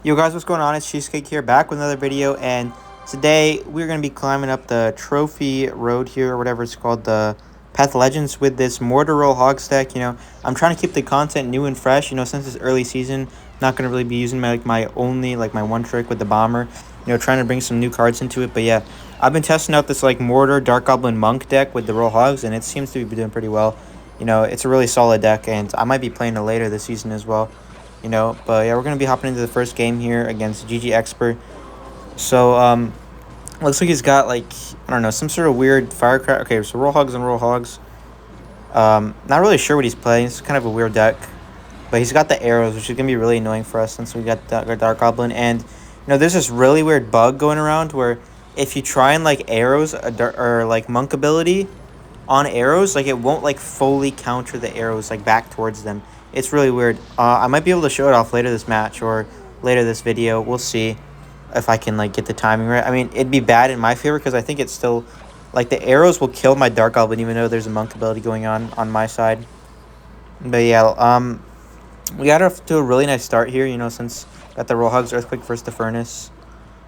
Yo guys, what's going on? It's Cheesecake here, back with another video, and today we're going to be climbing up the trophy road here, or whatever it's called, the Path Legends, with this Mortar Roll Hog stack. I'm trying to keep the content new and fresh, since it's early season. Not going to really be using my one trick with the Bomber, trying to bring some new cards into it. But yeah, I've been testing out this Mortar Dark Goblin Monk deck with the Roll Hogs, and it seems to be doing pretty well. It's a really solid deck, and I might be playing it later this season as well. But yeah, we're gonna be hopping into the first game here against GG Expert. So looks like he's got I don't know, some sort of weird firecracker. Okay, so roll hogs and roll hogs. Not really sure what he's playing. It's kind of a weird deck, but he's got the arrows, which is gonna be really annoying for us since we got our Dark Goblin. And there's this really weird bug going around where if you try and arrows or monk ability on arrows, it won't fully counter the arrows back towards them. It's really weird. I might be able to show it off later this match or later this video. We'll see if I can get the timing right. I mean, it'd be bad in my favor because I think it's still the arrows will kill my Dark Goblin even though there's a monk ability going on my side. But yeah, we got off to a really nice start here, since got the roll hugs earthquake versus the furnace.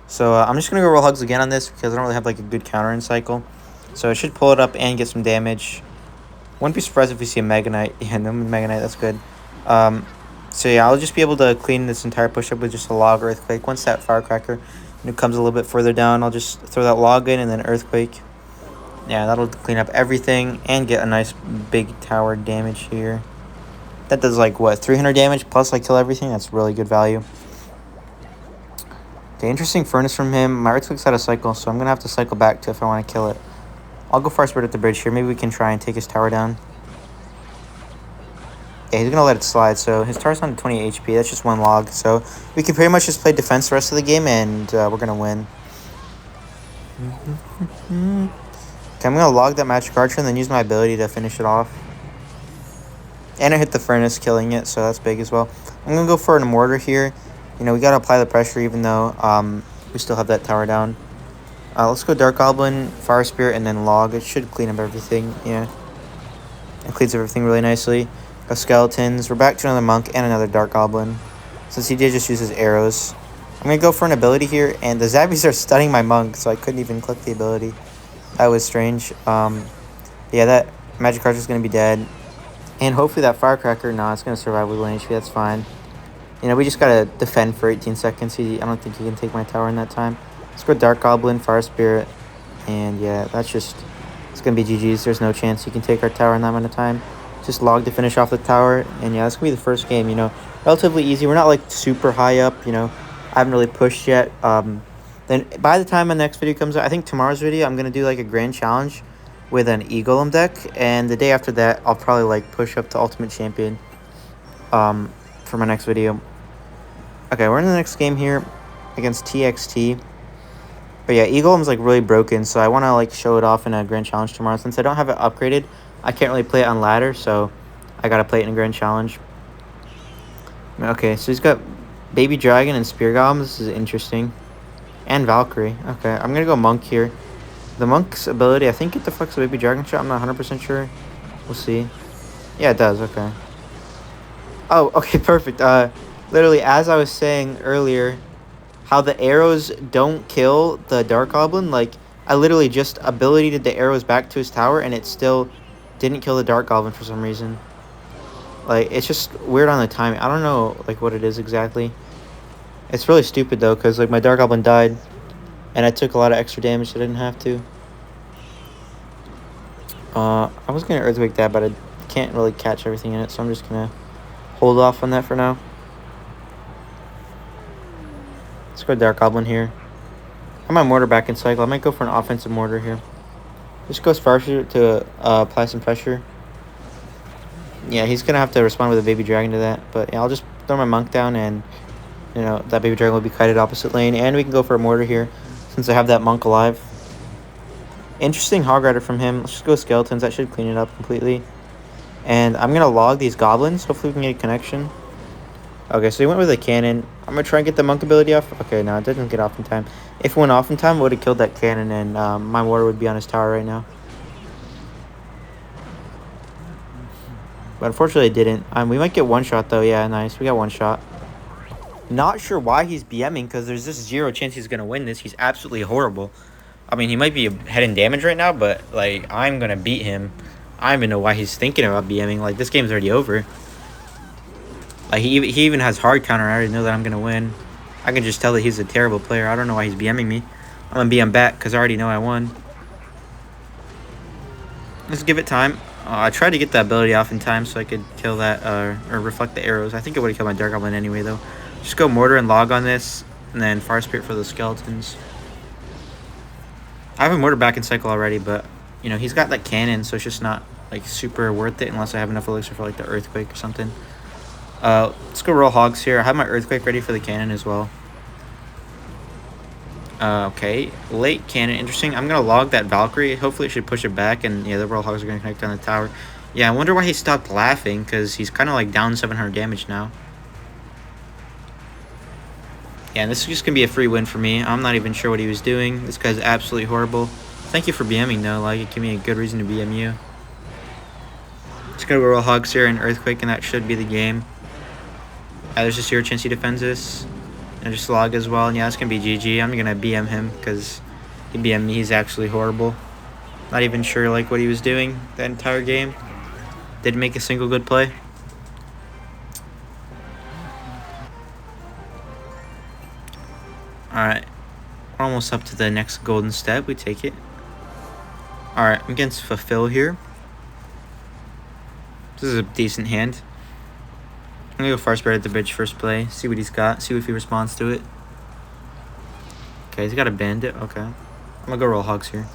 So I'm just gonna go roll hugs again on this because I don't really have a good counter in cycle. So I should pull it up and get some damage. Wouldn't be surprised if we see a Mega Knight. Yeah, no Mega Knight, that's good. So yeah, I'll just be able to clean this entire push-up with just a log earthquake. Once that firecracker comes a little bit further down, I'll just throw that log in and then earthquake. Yeah, that'll clean up everything and get a nice big tower damage here. That does what, 300 damage plus kill everything? That's really good value. Okay, interesting furnace from him. My earthquake's out of cycle, so I'm going to have to cycle back to if I want to kill it. I'll go first bird at the bridge here. Maybe we can try and take his tower down. Yeah, he's going to let it slide. So his tower's on 20 HP. That's just one log. So we can pretty much just play defense the rest of the game, and we're going to win. Okay, I'm going to log that magic archer and then use my ability to finish it off. And I hit the furnace, killing it, so that's big as well. I'm going to go for an mortar here. We got to apply the pressure even though we still have that tower down. Let's go Dark Goblin, Fire Spirit, and then Log. It should clean up everything, yeah. It cleans up everything really nicely. Go Skeletons. We're back to another Monk and another Dark Goblin. Since he did just use his arrows. I'm going to go for an ability here, and the Zabbies are stunning my Monk, so I couldn't even click the ability. That was strange. Yeah, that Magic Archer is going to be dead. And hopefully that Firecracker, no, it's going to survive with 1 HP, that's fine. We just got to defend for 18 seconds. I don't think he can take my tower in that time. Let's go Dark Goblin, Fire Spirit, and yeah, it's going to be GG's. There's no chance he can take our tower in that amount of time. Just log to finish off the tower, and yeah, that's going to be the first game, relatively easy. We're not super high up, I haven't really pushed yet. Then by the time my next video comes out, I think tomorrow's video, I'm going to do a grand challenge with an E-Golem deck, and the day after that, I'll probably push up to Ultimate Champion for my next video. Okay, we're in the next game here against TXT. But yeah, E-Golem's really broken, so I want to show it off in a grand challenge tomorrow. Since I don't have it upgraded, I can't really play it on ladder, so I gotta play it in a grand challenge. Okay, so he's got Baby Dragon and Spear Golem. This is interesting. And Valkyrie. Okay, I'm gonna go Monk here. The Monk's ability, I think it deflects a Baby Dragon shot. I'm not 100% sure. We'll see. Yeah, it does. Okay. Oh, okay, perfect. Literally, as I was saying earlier, how the arrows don't kill the Dark Goblin, I literally just abilitied the arrows back to his tower, and it still didn't kill the Dark Goblin for some reason. It's just weird on the timing. I don't know, what it is exactly. It's really stupid, though, because, my Dark Goblin died, and I took a lot of extra damage that I didn't have to. I was going to Earthquake that, but I can't really catch everything in it, so I'm just going to hold off on that for now. Let's go Dark Goblin here. I have my Mortar back in cycle. I might go for an offensive Mortar here. Just goes Fire Shoot to apply some pressure. Yeah, he's going to have to respond with a Baby Dragon to that. But yeah, I'll just throw my Monk down and, that Baby Dragon will be kited opposite lane. And we can go for a Mortar here since I have that Monk alive. Interesting Hog Rider from him. Let's just go Skeletons. That should clean it up completely. And I'm going to log these Goblins. Hopefully we can get a connection. Okay, so he went with a cannon. I'm going to try and get the Monk ability off. Okay, no, it didn't get off in time. If it went off in time, it would have killed that cannon, and my Mortar would be on his tower right now. But unfortunately, it didn't. We might get one shot, though. Yeah, nice. We got one shot. Not sure why he's BMing, because there's just zero chance he's going to win this. He's absolutely horrible. I mean, he might be head in damage right now, but, like, I'm going to beat him. I don't even know why he's thinking about BMing. Like, this game's already over. Like, he even has hard counter. I already know that I'm going to win. I can just tell that he's a terrible player. I don't know why he's BMing me. I'm going to BM back, because I already know I won. Let's give it time. I tried to get that ability off in time so I could kill that, or reflect the arrows. I think it would have killed my Dark Goblin anyway, though. Just go Mortar and Log on this, and then Fire Spirit for the skeletons. I have a Mortar back in cycle already, but, you know, he's got that cannon, so it's just not, like, super worth it unless I have enough elixir for, like, the Earthquake or something. Let's go roll Hogs here. I have my Earthquake ready for the cannon as well. Okay, late cannon, interesting. I'm gonna log that Valkyrie. Hopefully it should push it back, and yeah, the Royal Hogs are gonna connect on the tower. Yeah, I wonder why he stopped laughing, because he's kind of like down 700 damage now. Yeah, and this is just gonna be a free win for me. I'm not even sure what he was doing. This guy's absolutely horrible. Thank you for BMing though, like, it gave me a good reason to BM you. Just gonna go Royal Hogs here and Earthquake, and that should be the game. There's a 0 chance he defends this. And just log as well. And yeah, it's going to be GG. I'm going to BM him because he BM'd me. He's actually horrible. Not even sure like what he was doing that entire game. Didn't make a single good play. Alright. We're almost up to the next golden step. We take it. Alright, I'm against Fulfill here. This is a decent hand. I'm going to go Far Spirit at the bridge first play. See what he's got. See if he responds to it. Okay, he's got a bandit. Okay. I'm going to go roll Hogs here.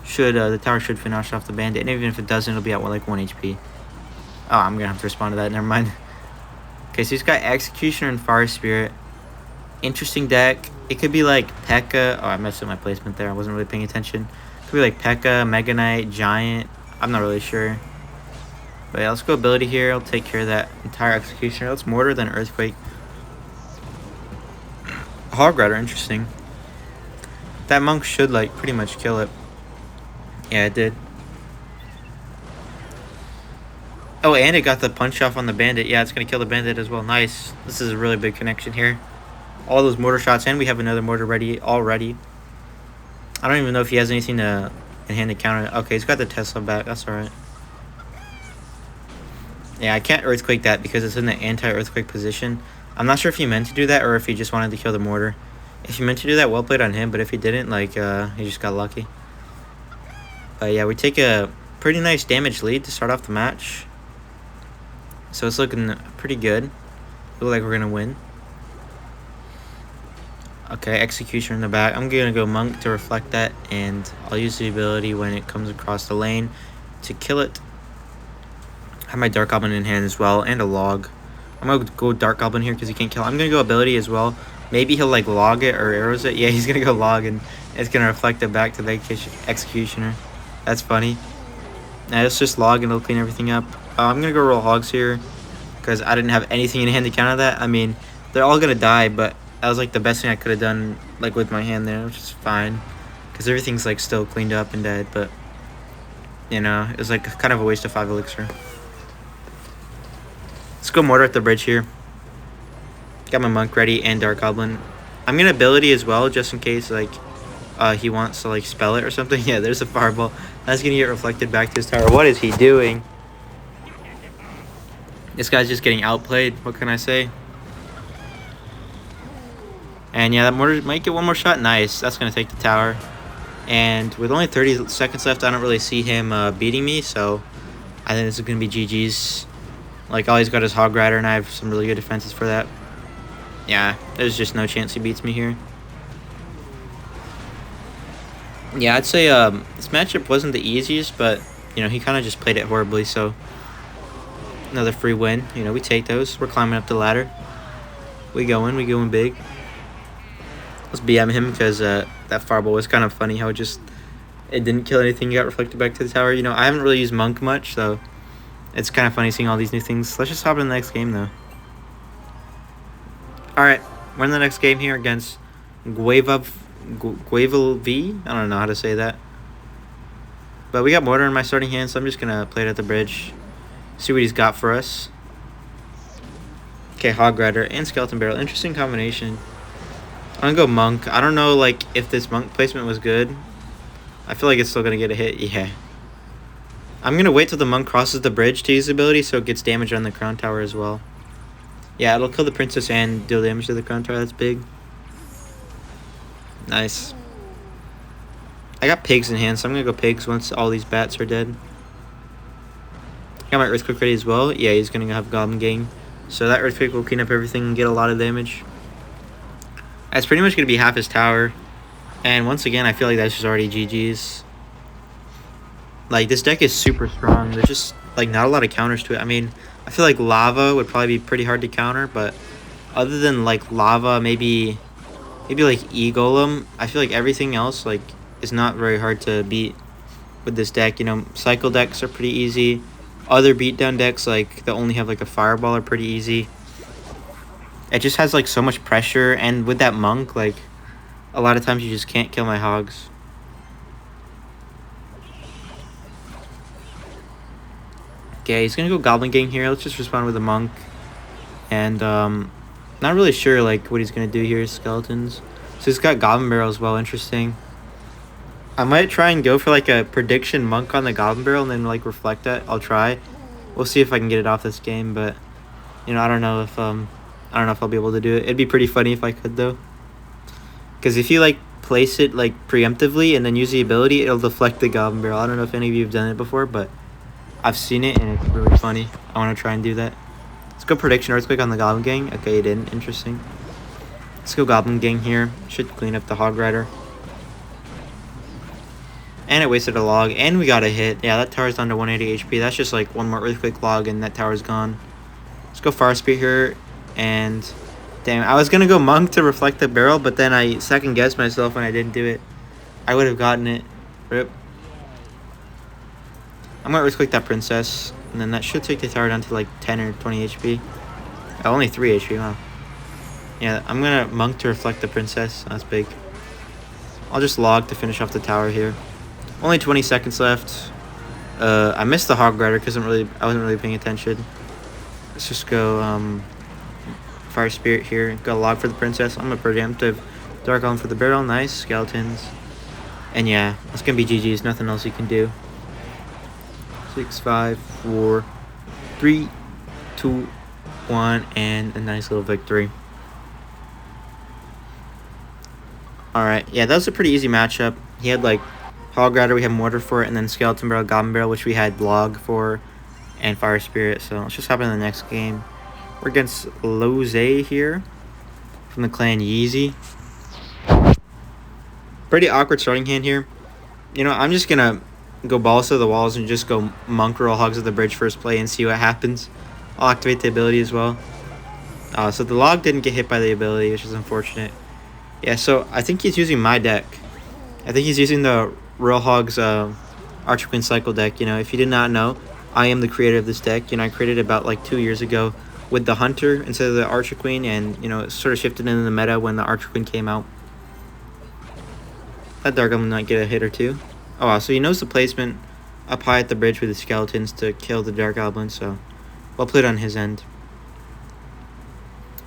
The tower should finish off the bandit. And even if it doesn't, it'll be at like 1 HP. Oh, I'm going to have to respond to that. Never mind. Okay, so he's got Executioner and Fire Spirit. Interesting deck. It could be like P.E.K.K.A. Oh, I messed up my placement there. I wasn't really paying attention. It could be like P.E.K.K.A, Mega Knight, Giant. I'm not really sure. But yeah, let's go ability here. I'll take care of that entire Executioner. Let's Mortar, then Earthquake. Hog Rider, interesting. That monk should, like, pretty much kill it. Yeah, it did. Oh, and it got the punch off on the bandit. Yeah, it's going to kill the bandit as well. Nice. This is a really big connection here. All those mortar shots, and we have another mortar ready already. I don't even know if he has anything in hand to counter it. Okay, he's got the Tesla back. That's alright. Yeah, I can't Earthquake that because it's in the anti-Earthquake position. I'm not sure if he meant to do that or if he just wanted to kill the mortar. If he meant to do that, well played on him. But if he didn't, like, he just got lucky. But yeah, we take a pretty nice damage lead to start off the match. So it's looking pretty good. Look like we're going to win. Okay, Executioner in the back. I'm going to go Monk to reflect that. And I'll use the ability when it comes across the lane to kill it. I have my Dark Goblin in hand as well, and a log. I'm going to go Dark Goblin here because he can't kill. I'm going to go ability as well. Maybe he'll, like, log it or arrows it. Yeah, he's going to go log, and it's going to reflect it back to the Executioner. That's funny. Now, let's just log, and it'll clean everything up. I'm going to go roll Hogs here because I didn't have anything in hand to counter that. I mean, they're all going to die, but that was, like, the best thing I could have done, like, with my hand there, which is fine because everything's, like, still cleaned up and dead, but, you know, it was, like, kind of a waste of 5 elixir. Let's go Mortar at the bridge here. Got my Monk ready and Dark Goblin. I'm going to ability as well, just in case, like, he wants to, like, spell it or something. Yeah, there's a fireball. That's going to get reflected back to his tower. What is he doing? This guy's just getting outplayed. What can I say? And, yeah, that Mortar might get one more shot. Nice. That's going to take the tower. And with only 30 seconds left, I don't really see him beating me. So I think this is going to be GG's. Like, all he's got is Hog Rider, and I have some really good defenses for that. Yeah, there's just no chance he beats me here. Yeah, I'd say this matchup wasn't the easiest, but, you know, he kind of just played it horribly, so another free win. You know, we take those. We're climbing up the ladder. We going big. Let's BM him because that fireball was kind of funny how it didn't kill anything. It got reflected back to the tower. You know, I haven't really used Monk much, so it's kind of funny seeing all these new things. Let's just hop in the next game, though. Alright, we're in the next game here against Guava V. I don't know how to say that. But we got Mortar in my starting hand, so I'm just going to play it at the bridge. See what he's got for us. Okay, Okay, Hog Rider and Skeleton Barrel. Interesting combination. I'm gonna go Monk. I don't know, like, if this Monk placement was good. I feel like it's still gonna get a hit. Yeah. I'm gonna wait till the Monk crosses the bridge to use the ability so it gets damage on the Crown Tower as well. Yeah, it'll kill the Princess and deal damage to the Crown Tower. That's big. Nice. I got pigs in hand, so I'm gonna go pigs once all these bats are dead. Got my Earthquake ready as well. Yeah, he's gonna have Goblin Gang. So that Earthquake will clean up everything and get a lot of damage. That's pretty much gonna be half his tower. And once again, I feel like that's just already GG's. Like, this deck is super strong. There's just, like, not a lot of counters to it. I mean, I feel like Lava would probably be pretty hard to counter, but other than, like, Lava, maybe like, E-Golem, I feel like everything else, like, is not very hard to beat with this deck. You know, Cycle decks are pretty easy. Other beatdown decks, like, that only have, like, a Fireball are pretty easy. It just has, like, so much pressure, and with that Monk, like, a lot of times you just can't kill my Hogs. Okay, he's gonna go Goblin Gang here. Let's just respond with a Monk. And, not really sure, like, what he's gonna do here, Skeletons. So he's got Goblin Barrel as well, interesting. I might try and go for, like, a prediction Monk on the Goblin Barrel and then, like, reflect that. I'll try. We'll see if I can get it off this game, but, you know, I don't know if I'll be able to do it. It'd be pretty funny if I could, though. Because if you, like, place it, like, preemptively and then use the ability, it'll deflect the Goblin Barrel. I don't know if any of you have done it before, but I've seen it, and it's really funny. I want to try and do that. Let's go Prediction Earthquake on the Goblin Gang. Okay, it didn't. Interesting. Let's go Goblin Gang here. Should clean up the Hog Rider. And it wasted a log, and we got a hit. Yeah, that tower's down to 180 HP. That's just, like, one more Earthquake log, and that tower's gone. Let's go Fire Spirit here, and damn, I was going to go Monk to reflect the barrel, but then I second-guessed myself when I didn't do it. I would have gotten it. Rip. I'm going to Earthquake that Princess, and then that should take the tower down to like 10 or 20 HP. Oh, only 3 HP, wow. Yeah, I'm going to Monk to reflect the Princess. That's big. I'll just log to finish off the tower here. Only 20 seconds left. I missed the Hog Rider because I wasn't really paying attention. Let's just go Fire Spirit here. Got a log for the Princess. I'm a preemptive Dark Golem for the barrel. Nice. Skeletons. And yeah, it's going to be GG's. Nothing else you can do. 6, 5, 4, 3, 2, 1, and a nice little victory. Alright, yeah, that was a pretty easy matchup. He had, like, Hog Rider, we had Mortar for it, and then Skeleton Barrel, Goblin Barrel, which we had Log for, and Fire Spirit. So let's just hop in the next game. We're against Loze here from the clan Yeezy. Pretty awkward starting hand here. You know, I'm just going to go balls to the walls and just go Monk roll Hogs of the Bridge first play and see what happens. I'll activate the ability as well. So the log didn't get hit by the ability, which is unfortunate. Yeah, so I think he's using my deck. I think he's using the Royal Hogs Archer Queen Cycle deck. You know, if you did not know, I am the creator of this deck. You know, I created it about like 2 years ago with the Hunter instead of the Archer Queen, and you know, it sort of shifted into the meta when the Archer Queen came out. That Dark Golem might get a hit or two. Oh wow, so he knows the placement up high at the bridge with the Skeletons to kill the Dark Goblin, so well played on his end.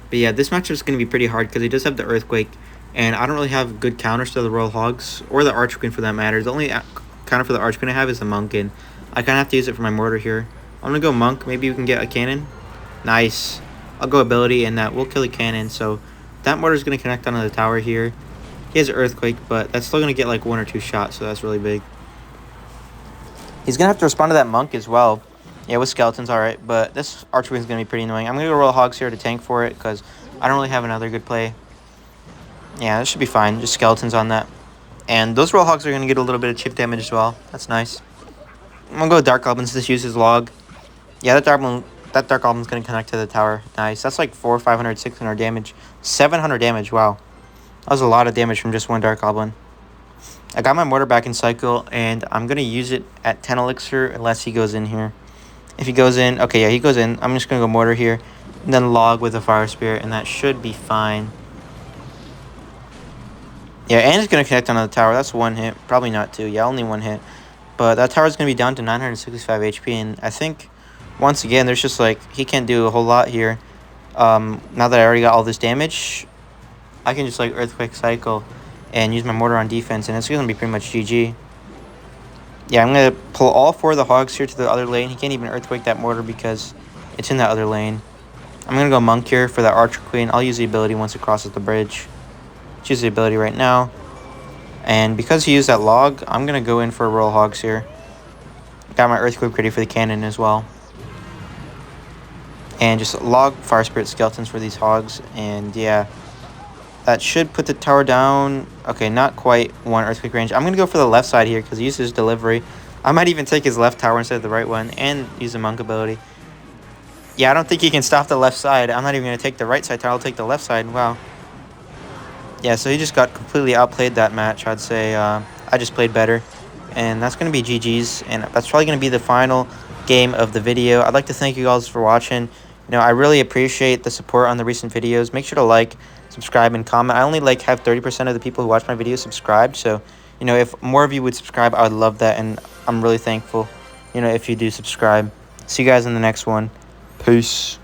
But yeah, this matchup is going to be pretty hard because he does have the Earthquake, and I don't really have good counters to the Royal Hogs, or the Archer Queen for that matter. The only counter for the Archer Queen I have is the Monk, and I kind of have to use it for my Mortar here. I'm going to go Monk, maybe we can get a Cannon. Nice. I'll go Ability, and that will kill a Cannon, so that Mortar is going to connect onto the tower here. He has an Earthquake, but that's still going to get like 1 or 2 shots, so that's really big. He's going to have to respond to that Monk as well. Yeah, with Skeletons, alright, but this Archer Queen is going to be pretty annoying. I'm going to go Royal Hogs here to tank for it, because I don't really have another good play. Yeah, this should be fine. Just Skeletons on that. And those Royal Hogs are going to get a little bit of chip damage as well. That's nice. I'm going to go Dark Goblins. Just use his log. Yeah, that Dark Goblin's going to connect to the tower. Nice. That's like 400, 500, 600 damage. 700 damage. Wow. That was a lot of damage from just one Dark Goblin. I got my Mortar back in cycle, and I'm going to use it at 10 Elixir unless he goes in here. If he goes in, okay, yeah, he goes in. I'm just going to go Mortar here, and then log with a Fire Spirit, and that should be fine. Yeah, and it's going to connect onto the tower. That's 1 hit. Probably not 2. Yeah, only 1 hit. But that tower is going to be down to 965 HP, and I think, once again, there's just, like, he can't do a whole lot here. Now that I already got all this damage, I can just like Earthquake Cycle and use my mortar on defense, and it's gonna be pretty much GG. Yeah, I'm gonna pull all 4 of the hogs here to the other lane. He can't even Earthquake that mortar because it's in that other lane. I'm gonna go Monk here for that Archer Queen. I'll use the ability once it crosses the bridge. Let's use the ability right now. And because he used that log, I'm gonna go in for Royal Hogs here. Got my Earthquake ready for the cannon as well. And just log Fire Spirit Skeletons for these hogs. And yeah, that should put the tower down. Okay, not quite 1 Earthquake range. I'm gonna go for the left side here because he used his delivery. I might even take his left tower instead of the right one and use the Monk ability. Yeah, I don't think he can stop the left side. I'm not even gonna take the right side tower. I'll take the left side. Wow. Yeah, so he just got completely outplayed that match. I'd say I just played better. And that's going to be GG's. And that's probably going to be the final game of the video. I'd like to thank you guys for watching. You know, I really appreciate the support on the recent videos. Make sure to like, subscribe, and comment. I only have 30% of the people who watch my videos subscribed. So, you know, if more of you would subscribe, I would love that. And I'm really thankful, you know, if you do subscribe. See you guys in the next one. Peace.